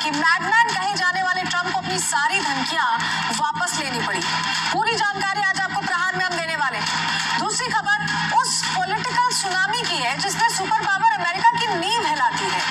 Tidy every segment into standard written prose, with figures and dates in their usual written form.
कि मैडमैन कहे जाने वाले ट्रंप को अपनी सारी धमकियां वापस लेनी पड़ी। पूरी जानकारी आज आपको प्रहार में हम देने वाले। दूसरी खबर उस पॉलिटिकल सुनामी की है जिसने सुपर पावर अमेरिका की नींव हिलाती है।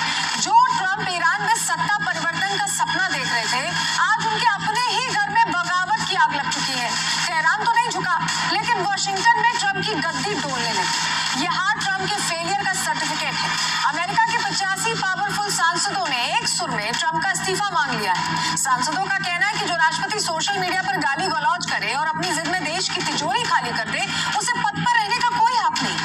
जो ट्रंप ईरान में सत्ता परिवर्तन का सपना देख रहे थे, आज उनके अपने ही घर में बगावत की आग लग चुकी है। तेहरान तो नहीं झुका, लेकिन वॉशिंगटन में ट्रंप की गद्दी डोलने लगी। यह हार ट्रंप के फेलियर का सर्टिफिकेट है। अमेरिका के 85 पावरफुल सांसदों ने एक सुर में ट्रंप का इस्तीफा मांग लिया है। सांसदों का कहना है कि जो राष्ट्रपति सोशल मीडिया पर गाली गलौज करे और अपनी जिद में देश की तिजोरी खाली कर दे, उसे पद पर रहने का कोई हक नहीं।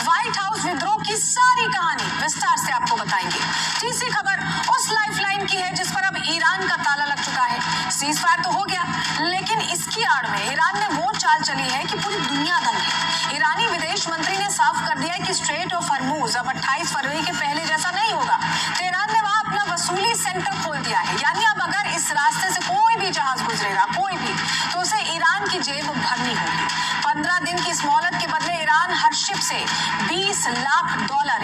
व्हाइट हाउस विद्रोह की सारी कहानी विस्तार से आपको बताएंगे। तीसरी खबर उस लाइफलाइन की है जिस पर अब ईरान का ताला लग चुका है। सीज फायर तो हो गया, लेकिन इसकी आड़ में ईरान ने वो चाल चली है कि पूरी दुनिया दंग है। ईरानी विदेश मंत्री ने साफ कर दिया है कि स्ट्रेट ऑफ हॉर्मुज अब 28 फरवरी के पहले जैसा नहीं होगा। तेहरान ने वहां अपना वसूली सेंटर खोल दिया है, यानी अब अगर इस रास्ते से कोई भी जहाज गुजरेगा, कोई भी, तो उसे ईरान की जेब भरनी होगी। 15 दिन की इस मोहलत के बदले ईरान हर शिप से $20 लाख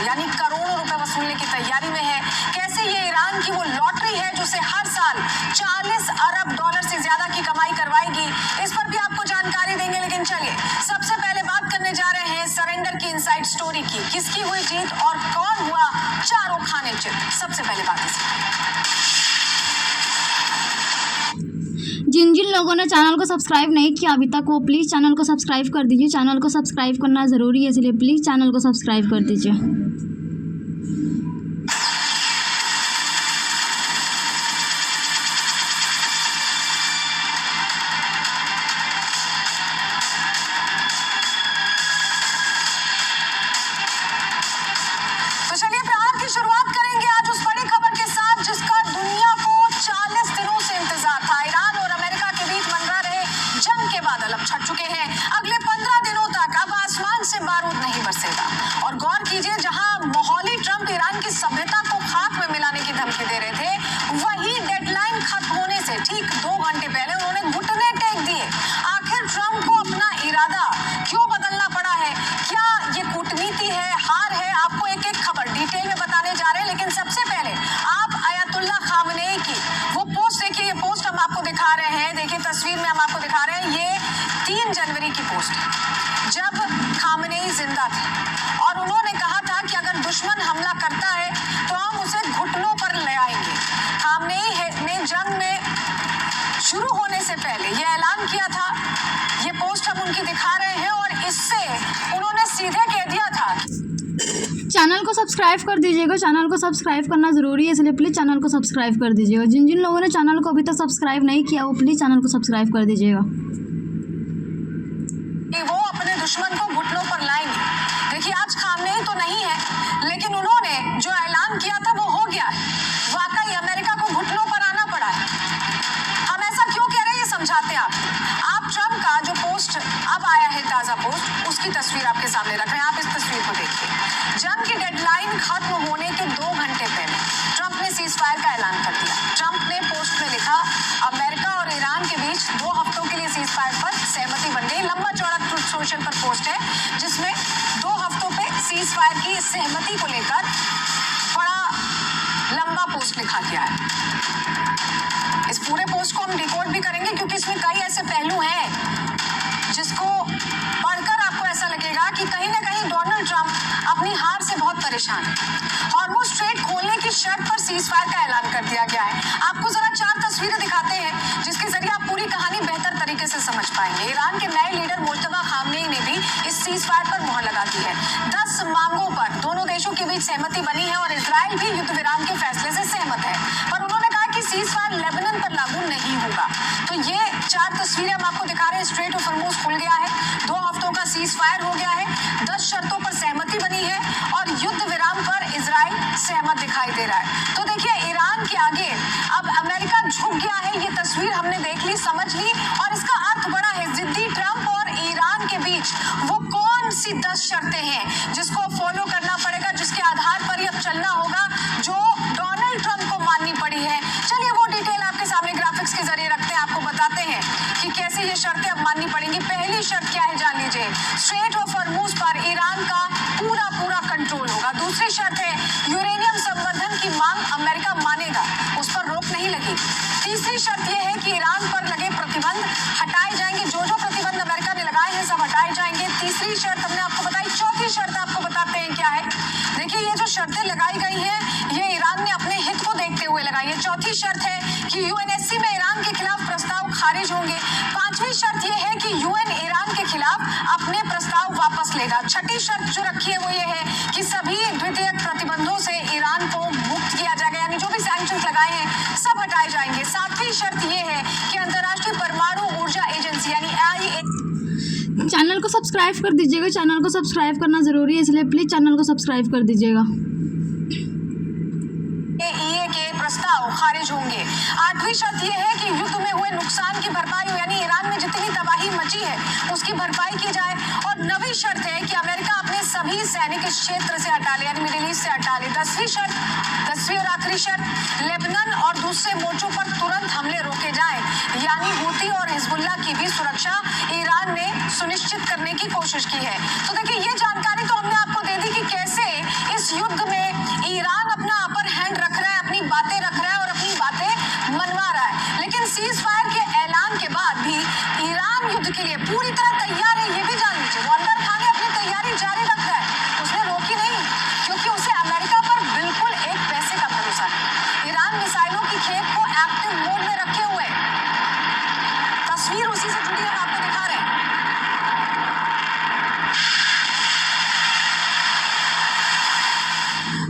यानी करोड़ों रुपए वसूलने की तैयारी में है। कैसे ये ईरान की वो लॉटरी है जो उसे हर साल $40 अरब से ज्यादा की कमाई करवाएगी, इस पर भी आपको जानकारी देंगे। लेकिन चलिए सबसे पहले बात करने जा रहे हैं सरेंडर की इनसाइड स्टोरी की। किसकी हुई जीत और कौन हुआ चारों खाने चित। सबसे पहले बात जिन लोगों ने चैनल को सब्सक्राइब नहीं किया अभी तक, वो प्लीज़ चैनल को सब्सक्राइब कर दीजिए। चैनल को सब्सक्राइब करना ज़रूरी है, इसलिए प्लीज़ चैनल को सब्सक्राइब कर दीजिए। तो चलिए प्रहार की शुरुआत करेंगे आज उस बड़ी खबर के साथ जिसका दुनिया को 40 दिनों से इंतजार था। ईरान और अमेरिका के बीच मंडरा रहे जंग के बादल अब छट चुके हैं। अगले 15 दिनों तक अब आसमान से बारूद नहीं बरसेगा। और गौर कीजिए, जहां माहौली ट्रंप ईरान की सभ्यता को खाक में मिलाने की धमकी दे रहे थे, वही डेडलाइन खत्म होने से ठीक 2 घंटे पहले उन्होंने घुटने टेक दिए। आखिर ट्रंप को अपना इरादा क्यों बदलना पड़ा है? क्या ये कूटनीति है, हार है? आपको एक एक खबर डिटेल में बताने जा रहे हैं। लेकिन सबसे पहले आप अयातुल्ला खामनेई की वो पोस्ट देखिए। ये पोस्ट हम आपको दिखा रहे हैं, देखिए तस्वीर में हम आपको दिखा रहे हैं। ये 3 जनवरी की पोस्ट है, जब खामनेई जिंदा थे और उन्होंने कहा था कि अगर दुश्मन हमला करता है तो हम उसे घुटनों पर ले आएंगे। खामनेई ने जंग में शुरू होने से पहले ये ऐलान किया था। ये पोस्ट हम उनकी दिखा रहे हैं और इससे उन्होंने सीधे कह दिया था। चैनल को सब्सक्राइब कर दीजिएगा। चैनल को सब्सक्राइब करना ज़रूरी है, इसलिए प्लीज़ चैनल को सब्सक्राइब कर दीजिएगा। जिन लोगों ने चैनल को अभी तक सब्सक्राइब नहीं किया, वो प्लीज़ चैनल को सब्सक्राइब कर दीजिएगा। वो अपने दुश्मन को घुटनों पर लाएंगे। देखिए आज खामनेई तो नहीं है, लेकिन उन्होंने जो ऐलान किया था वो हो गया है। वाकई अमेरिका को घुटनों पर आना पड़ा है। हम ऐसा क्यों कह रहे हैं ये समझाते हैं आप ट्रंप का जो पोस्ट अब आया है, ताज़ा पोस्ट, उसकी तस्वीर आपके सामने रख रहे हैं। आप इस तस्वीर को देखिए। जंग की डेडलाइन खत्म होने के 2 घंटे पहले ट्रंप ने सीज फायर का ऐलान कर दिया। ट्रंप ने पोस्ट में लिखा, अमेरिका और ईरान के बीच 2 हफ्तों के लिए सीज फायर पर सहमति बन गई। लंबा चौड़ा ट्रुथ सोशल पर पोस्ट है जिसमें 2 हफ्तों पे सीज फायर की सहमति को लेकर बड़ा लंबा पोस्ट लिखा गया है। इस पूरे पोस्ट को हम डिकोड भी करेंगे क्योंकि इसमें कई ऐसे पहलू हैं जिसको पढ़कर आपको ऐसा लगेगा कि कहीं ना कहीं डोनाल्ड ट्रंप अपनी हार से बहुत परेशान है। हॉर्मुज स्ट्रेट खोलने की शर्त पर सीज फायर का ऐलान कर दिया गया है। आपको जरा 4 तस्वीरें दिखाते हैं जिसके जरिए आप पूरी कहानी बेहतर तरीके से समझ पाएंगे। ईरान के नए लीडर मुज्तबा खामनेई ने भी इस सीज फायर पर मुहर लगा दी है। 10 मांगों पर दोनों देशों के बीच सहमति बनी है और इजराइल भी युद्ध विराम के फैसले से सहमत है, पर उन्होंने कहा कि सीज फायर लेबनान पर लागू नहीं होगा। तो ये 4 तस्वीरें हम आपको दिखा रहे हैं। स्ट्रेट ऑफ हॉर्मुज खुल गया है, 2 हफ्तों का सीज फायर हो गया है, 10 शर्तों पर सहमति बनी है और युद्ध विराम पर इजराइल सहमत दिखाई दे रहा है। तो देखिए ईरान के आगे अब अमेरिका झुक गया है। ये तस्वीर हमने देख ली, समझ ली, और इसका अर्थ बड़ा है। जिद्दी ट्रंप और ईरान के बीच वो कौन सी 10 शर्तें हैं जिसको फॉलो करना पड़ेगा, जिसके आधार पर ही अब चलना होगा, जो डोनाल्ड ट्रंप को माननी पड़ी है। चलिए वो डिटेल आपके सामने ग्राफिक्स के जरिए रखते हैं, आपको बताते हैं कि कैसे ये शर्तें अब माननी पड़ेंगी। पहली शर्त क्या है जान लीजिए, स्ट्रेट ऑफ हॉर्मुज पर ईरान का पूरा कंट्रोल होगा। दूसरी शर्त है यूरेनियम संवर्धन की मांग अमेरिका मानेगा, उस पर रोक नहीं दूसरी शर्त यह है कि ईरान पर लगे प्रतिबंध हटाए जाएंगे, जो जो प्रतिबंध अमेरिका ने लगाए हैं सब हटाए जाएंगे। तीसरी शर्त हमने आपको बताई। चौथी शर्त आपको बताते हैं क्या है। देखिए ये जो शर्तें लगाई गई हैं ये ईरान ने अपने हित को देखते हुए लगाई है। चौथी शर्त है कि यूएनएससी में ईरान के खिलाफ प्रस्ताव खारिज होंगे। पांचवी शर्त यह है कि यूएन ईरान के खिलाफ अपने प्रस्ताव वापस लेगा। छठी शर्त जो रखी है वो ये है कि सभी द्वितीयक प्रतिबंधों से ईरान को मुक्त किया जाएगा, यानी जो भी सैंक्शंस लगाए हैं सब हटाए जाएंगे। सातवीं शर्त ये है कि अंतर्राष्ट्रीय परमाणु ऊर्जा एजेंसी यानी IAEA चैनल को सब्सक्राइब कर दीजिएगा। चैनल को सब्सक्राइब करना ज़रूरी है, इसलिए प्लीज़ चैनल को सब्सक्राइब कर दीजिएगा। के प्रस्ताव खारिज होंगे। आठवीं शर्त यह है कि युद्ध में हुए नुकसान की भरपाई यानी ईरान में जितनी तबाही मची है उसकी भरपाई की जाए। और नवीं शर्त है कि अमेरिका अपने सभी सैनिक इस क्षेत्र से हटा ले, यानी मिडिल ईस्ट से हटा ले। दसवीं और आखिरी शर्त, लेबनान और दूसरे मोर्चों पर तुरंत हमले रोके जाएं, यानी हूती और हिजबुल्लाह की भी सुरक्षा ईरान ने सुनिश्चित करने की कोशिश की है। तो देखिए ये जानकारी तो हमने आपको दे दी कि कैसे इस युद्ध में ईरान अपना अपर हैंड रख रहा है, अपनी बातें रख रहा है और अपनी बातें मनवा रहा है। लेकिन सीज फायर के ऐलान के बाद भी ईरान युद्ध के लिए पूरी तरह तैयार है, ये भी जान लीजिए। वो अंदर खाने अपनी तैयारी जारी रख रहा है, उसने रोकी नहीं, क्योंकि उसे अमेरिका पर बिल्कुल एक पैसे का भरोसा नहीं। ईरान मिसाइलों की खेप को एक्टिव मोड में रखे हुए, तस्वीर उसी से जुड़ी हम आपको दिखा रहे हैं।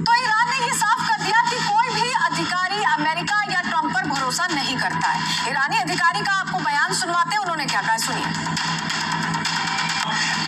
तो ईरान ने ये साफ कर दिया कि कोई भी अधिकारी अमेरिका या ट्रंप पर भरोसा नहीं करता है। ईरानी अधिकारी का आपको बयान सुनवाते हैं, उन्होंने क्या कहा सुनिए।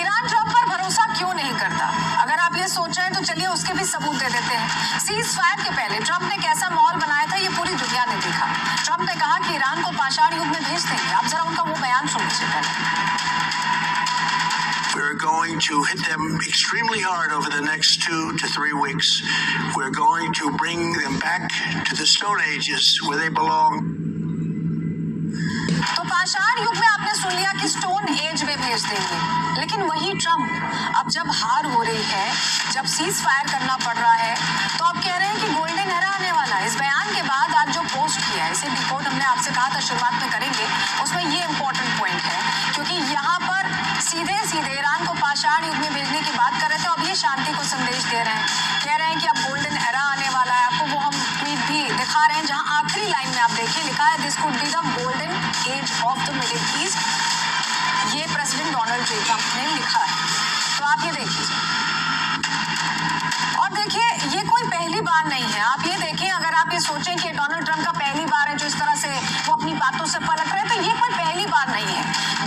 ईरान ट्रंप पर भरोसा क्यों नहीं करता? अगर आप ये सोच रहे हैं तो चलिए उसके भी सबूत दे देते हैं। सीज फायर के पहले ट्रंप ने कैसा माहौल बनाया था ये पूरी दुनिया ने देखा। ट्रंप ने कहा कि ईरान को पाषाण युग में भेज देंगे। आप जरा उनका वो बयान सुन लीजिए पहले। We're going to hit them extremely hard over the next 2 to 3 weeks. We're going to bring them back to the Stone Ages where they belong. तो पाषाण युग में आपने सुन लिया कि स्टोन एज में भेज देंगे, लेकिन वही ट्रंप अब जब हार हो रही है, जब सीज फायर करना पड़ रहा है, तो आप कह रहे हैं कि गोल्डन एरा आने वाला है। इस बयान के बाद आज जो पोस्ट किया है, इसे डिकोड हमने आपसे कहा था शुरुआत में करेंगे, उसमें ये इंपॉर्टेंट पॉइंट है, क्योंकि यहाँ पर सीधे सीधे ईरान को पाषाण युग में भेजने की बात कर रहे थे। अब ये शांति को संदेश दे रहे हैं, कह रहे हैं कि अब गोल्डन एरा आने वाला है। आपको वो हम ट्वीट भी दिखा रहे हैं, जहाँ आखिरी लाइन में आप देखिए लिखा है this could be the golden age of the middle east. ये प्रेसिडेंट डोनाल्ड ट्रंप ने लिखा है, तो आप ये देखिए। और देखिए ये कोई पहली बार नहीं है। आप ये देखें, अगर आप ये सोचें कि डोनाल्ड ट्रंप का पहली बार है जो इस तरह से वो अपनी बातों से पलट रहे हैं, तो ये कोई पहली बार नहीं है।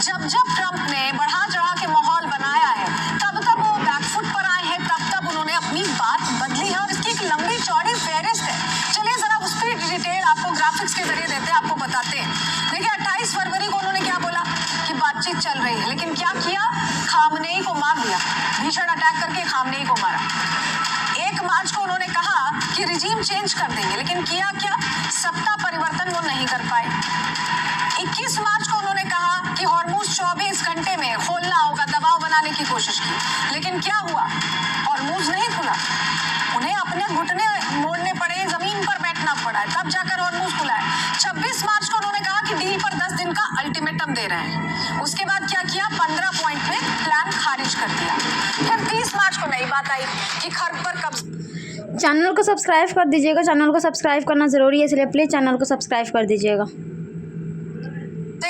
जब जब ट्रंप ने बढ़ा चढ़ा के माहौल बनाया है, तब तब वो बैकफुट पर आए हैं, तब तब उन्होंने अपनी बात बदली है। और इसकी एक लंबी चौड़ी फेहरिस्त है। चलिए जरा उस पर डिटेल आपको ग्राफिक्स के जरिए देते हैं, आपको बताते हैं। देखिए 28 फरवरी को उन्होंने क्या बोला कि बातचीत चल रही है, लेकिन क्या किया, खामनेई को मार दिया, भीषण अटैक करके खामनेई को मारा। 1 मार्च को उन्होंने कहा कि रिजीम चेंज कर देंगे, लेकिन किया क्या, सत्ता परिवर्तन वो नहीं कर पाए। 21 मार्च को उन्होंने कहा कि हॉर्मुज 24 घंटे में खोलना होगा, दबाव बनाने की कोशिश की, लेकिन क्या हुआ, हॉर्मुज नहीं खुला। उन्हें अपने घुटने मोड़ने पड़े, जमीन पर बैठना पड़ा, तब जाकर हॉर्मुज खुला है। 26 मार्च को उन्होंने कहा कि डील पर 10 दिन का अल्टीमेटम दे रहे हैं। उसके बाद क्या किया, 15 पॉइंट में प्लान खारिज कर दिया। फिर 30 मार्च को नई बात आई कि खर्ग पर कब्जा। चैनल को सब्सक्राइब कर दीजिएगा। चैनल को सब्सक्राइब करना ज़रूरी है, इसलिए प्लीज़ चैनल को सब्सक्राइब कर दीजिएगा।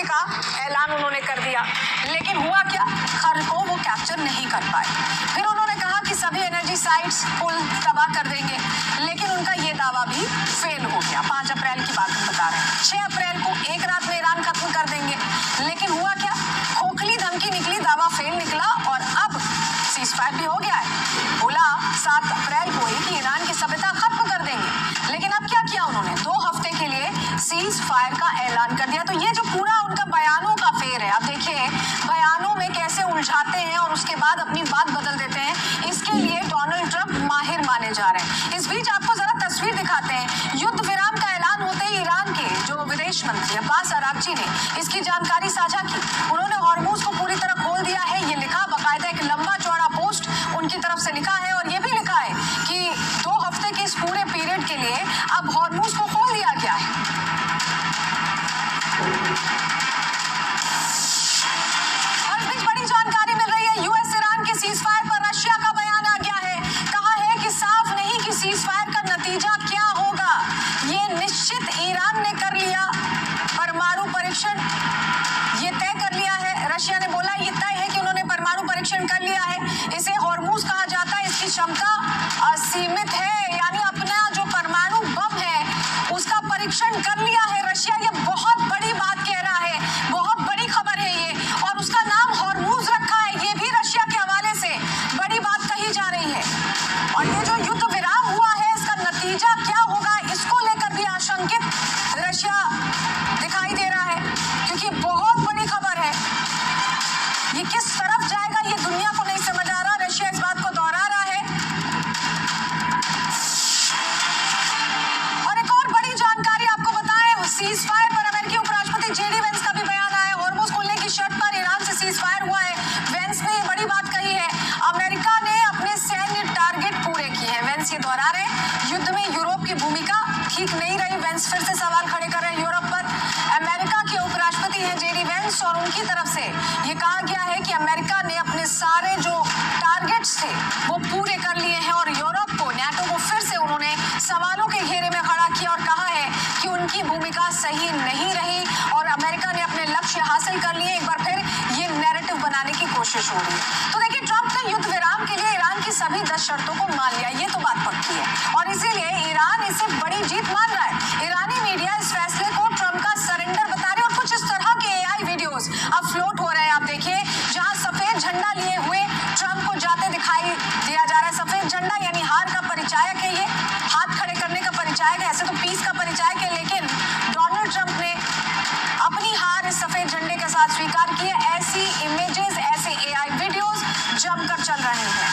का ऐलान उन्होंने कर दिया, लेकिन हुआ क्या, खर्ग को वो कैप्चर नहीं कर पाए। फिर उन्होंने कहा कि सभी एनर्जी साइट्स पुल तबाह कर देंगे, लेकिन उनका ये दावा भी फेल हो गया। 5 अप्रैल की बात हम बता रहे हैं। 6 अप्रैल को एक रात में ईरान खत्म कर देंगे, लेकिन हुआ क्या, खोखली धमकी निकली, दावा फेल निकला और अब सीज फायर भी हो गया है। बोला 7 अप्रैल को ही कि ईरान की सभ्यता खत्म कर देंगे, लेकिन अब क्या किया उन्होंने, 2 हफ्ते के लिए सीज फायर का ऐलान कर दिया। तो ये जो पूरा उनका बयानों का फेर है, आप देखिए बयानों में कैसे उलझाते हैं और उसके बाद अपनी बात बदल देते हैं, इसके लिए डोनाल्ड ट्रंप माहिर माने जा रहे हैं। इस बीच आपको जरा तस्वीर दिखाते हैं। युद्ध विराम का ऐलान होते नतीजा क्या होगा ये निश्चित ईरान ने कर लिया। परमाणु परीक्षण ये तय कर लिया है। रशिया ने बोला ये तय है कि उन्होंने परमाणु परीक्षण कर लिया है। इसे हॉर्मूज कहा जाता है। इसकी क्षमता असीमित है, यानी अपना जो परमाणु बम है उसका परीक्षण कर लिया है रशिया। ये बहुत बड़ी बात कह रहा है, बहुत बड़ी खबर है ये, और उसका नाम हॉर्मूज रखा है। ये भी रशिया के हवाले से बड़ी बात कही जा रही है। और ये जो युद्ध विराम हुआ है इसका नतीजा क्या होगा इसको लेकर भी आशंकित रशिया दिखाई दे रहा है, क्योंकि बहुत बड़ी खबर है। ये किस तरफ जाएगा ये दुनिया को नहीं समझ आ रहा। रशिया इस बात को दोहरा रहा है। और एक और बड़ी जानकारी आपको बताएं, सीज फायर पर अमेरिकी उपराष्ट्रपति जेडी वेंस का भी बयान आया। हॉर्मूज खुलने की शर्त पर ईरान से सीज फायर हुआ है। वेंस ने ये बड़ी बात कही है। अमेरिका ने अपने सैन्य टारगेट पूरे किए हैं। वेंस ये दोहरा रहे युद्ध में यूरोप की भूमिका ठीक नहीं रही। वेंस फिर से सवाल खड़े कर रहे हैं यूरोप पर। अमेरिका के उपराष्ट्रपति हैं जेडी वेंस और उनकी तरफ से ये कहा गया है कि अमेरिका ने अपने सारे जो टारगेट्स थे वो पूरे कर लिए हैं और यूरोप को, नाटो को फिर से उन्होंने सवालों के घेरे में खड़ा किया और कहा है कि उनकी भूमिका सही नहीं रही और अमेरिका ने अपने लक्ष्य हासिल कर लिए। एक बार फिर ये नैरेटिव बनाने की कोशिश हो रही है। तो देखिए, ट्रंप ने युद्ध विराम के लिए ईरान की सभी 10 शर्तों को मान लिया, ये तो बात पक्की है और इसीलिए ईरान इसे बड़ी जीत मान रहा है। ईरानी मीडिया इस फैसले को ट्रंप का सरेंडर बता रही है और कुछ इस तरह के एआई वीडियोस अब फ्लोट हो रहे हैं। आप देखिए, जहां सफेद झंडा लिए हुए ट्रंप को जाते दिखाई दिया जा रहा है। सफेद झंडा यानी हार का परिचायक है, ये हाथ खड़े करने का परिचायक है। ऐसे तो पीस का परिचायक है, लेकिन डोनाल्ड ट्रंप ने अपनी हार इस सफेद झंडे के साथ स्वीकार की है। ऐसी इमेजेस, ऐसे एआई वीडियोस जमकर चल रहे हैं।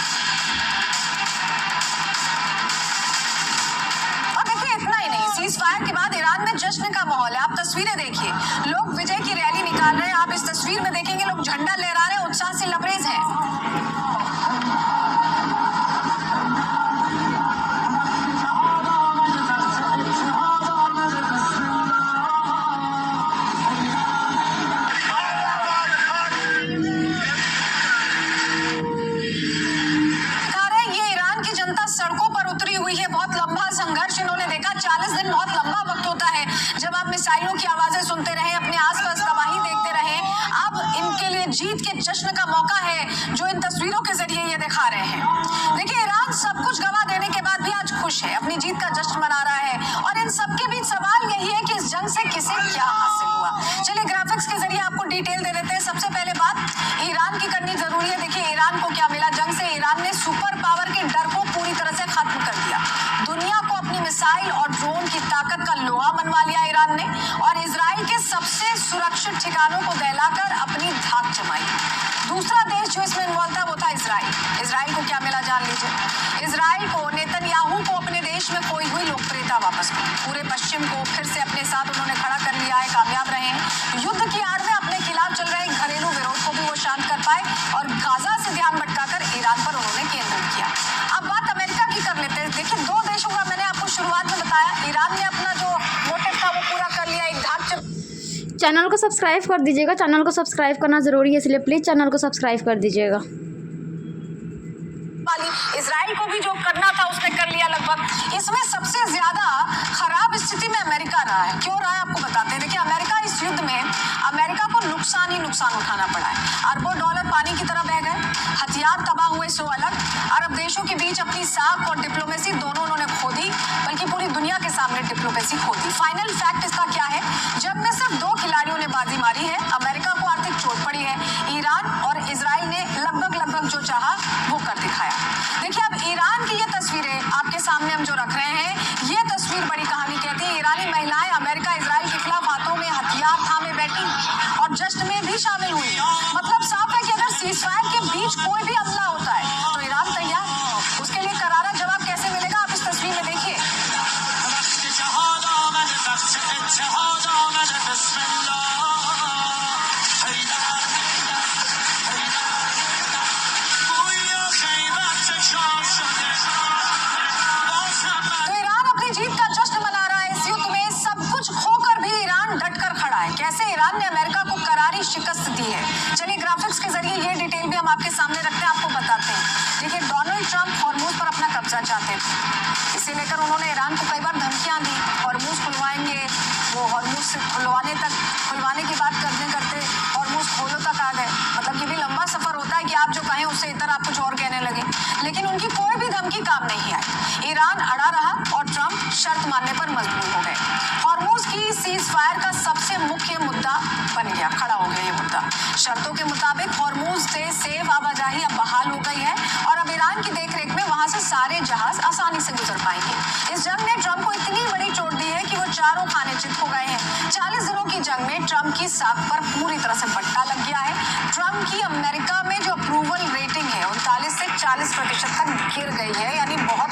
और देखिए, इतना ही नहीं, सीज फायर के बाद ईरान में जश्न का माहौल है। आप तस्वीरें देखिए, लोग विजय की रैली निकाल रहे हैं। आप इस तस्वीर में देखेंगे लोग झंडा लहरा रहे हैं, उत्साह से लबरेज हैं। सड़कों पर उतरी हुई है। बहुत लंबा संघर्ष इन्होंने देखा। 40 दिन बहुत लंबा वक्त होता है जब आप मिसाइलों की आवाजें सुनते रहे, अपने आसपास तबाही देखते रहे। अब इनके लिए जीत के जश्न का मौका है जो इन तस्वीरों के जरिए ये दिखा रहे हैं। देखिए, ईरान सब कुछ गवा देने के बाद भी आज खुश है, अपनी जीत का जश्न मना रहा है और इन सबके बीच सवाल यही है कि इस जंग से किसे क्या हासिल हुआ। चलिए ग्राफिक्स के जरिए आपको डिटेल दे देते हैं। सबसे पहले बात ईरान की करनी जरूरी है। देखिए, ईरान को क्या मिला जंग से। ईरान ने सुपर पावर के डर को पूरी तरह से खत्म कर दिया। दुनिया को अपनी मिसाइल और ड्रोन की ताकत का लोहा मनवा लिया ईरान ने और इजराइल के सबसे सुरक्षित ठिकानों को दहलाकर अपनी धाक जमाई। दूसरा देश जो इसमें इन्वॉल्व था वो था इजराइल। इजराइल को क्या मिला जान लीजिए। इजराइल को, नेतन्याहू को अपने देश में खोई हुई लोकप्रियता वापस मिली। पूरे पश्चिम को फिर से अपने साथ उन्होंने खड़ा कर लिया है, कामयाब रहे हैं। युद्ध की आड़ में अपने खिलाफ चल रहे घरेलू विरोध को भी वो शांत कर पाए और गाजा से ध्यान भटकाकर ईरान पर उन्होंने केंद्रित किया। अब बात अमेरिका की कर लेते हैं। देखिए, 2 देशों का मैंने आपको शुरुआत में बताया, ईरान ने अपना जो मोटिव था वो पूरा कर लिया। एक धाक चैनल को सब्सक्राइब कर दीजिएगा। चैनल को सब्सक्राइब करना ज़रूरी है, इसलिए प्लीज़ चैनल को सब्सक्राइब कर दीजिएगा। इजराइल को भी जो करना था उसने कर लिया लगभग। इसमें सबसे ज्यादा खराब स्थिति में अमेरिका रहा है। क्यों रहा है आपको बताते हैं। देखिए, अमेरिका इस युद्ध में अमेरिका को नुकसान ही नुकसान उठाना पड़ा है। अरबों डॉलर पानी की तरह बह गए, हथियार तबाह हुए सो अलग। अरब देशों के बीच अपनी साख और डिप्लोमेसी दोनों उन्होंने खो दी, बल्कि पूरी दुनिया के सामने डिप्लोमेसी खो दी। फाइनल फैक्ट इसका क्या है, जब में सिर्फ 2 खिलाड़ियों ने बाजी मारी है। अमेरिका को आर्थिक चोट पड़ी है, ईरान और इजराइल ने लगभग जो चाहा वो कर दिखाया। देखिए, अब ईरान की ये तस्वीरें आपके सामने हम जो रख रहे हैं, ये तस्वीर बड़ी कहानी कहती है। ईरानी महिलाएं अमेरिका इजराइल के खिलाफ हाथों में हथियार थामे बैठी और जश्न में भी शामिल हुई। मतलब साफ है कि अगर सीज फायर के बीच कोई भी हमला होता है तो ईरान तैयार है। उसके लिए करारा जवाब कैसे मिलेगा आप इस तस्वीर में देखिए। तो ईरान अपनी जीत का जश्न मना रहा है। इस युद्ध में सब कुछ खोकर भी ईरान डटकर खड़ा है। कैसे ईरान ने अमेरिका को करारी शिकस्त दी है। चलिए ग्राफिक्स के जरिए ये डिटेल भी हम आपके सामने रखते हैं, आपको बताते हैं। देखिए, डोनाल्ड ट्रंप हॉर्मूज पर अपना कब्जा चाहते थे, इसे लेकर उन्होंने ईरान खुलवाने की बात करते हॉर्मोज खोलो तक आ गए। मतलब ये भी लंबा सफर होता है कि आप जो कहें उससे इतर आप कुछ और कहने लगे, लेकिन उनकी कोई भी धमकी काम नहीं आई। ईरान अड़ा रहा और ट्रंप शर्त मानने पर मजबूर हो गए। हॉर्मोज की सीज फायर का सबसे मुख्य मुद्दा बन गया, खड़ा हो गया ये मुद्दा। शर्तों के मुताबिक हॉर्मोज से सेफ आवाजाही अब बहाल हो गई है और अब ईरान की देखरेख में वहां से सारे जहाज आसानी से गुजर पाएंगे। इस जंग ने ट्रंप को इतनी बड़ी चोट दी है कि वो चारों खाने चित हो गए हैं। 40 दिनों की जंग में ट्रंप की साख पर पूरी तरह से बट्टा लग गया है। ट्रंप की अमेरिका में जो अप्रूवल रेटिंग है 39 से 40% तक गिर गई है, यानी बहुत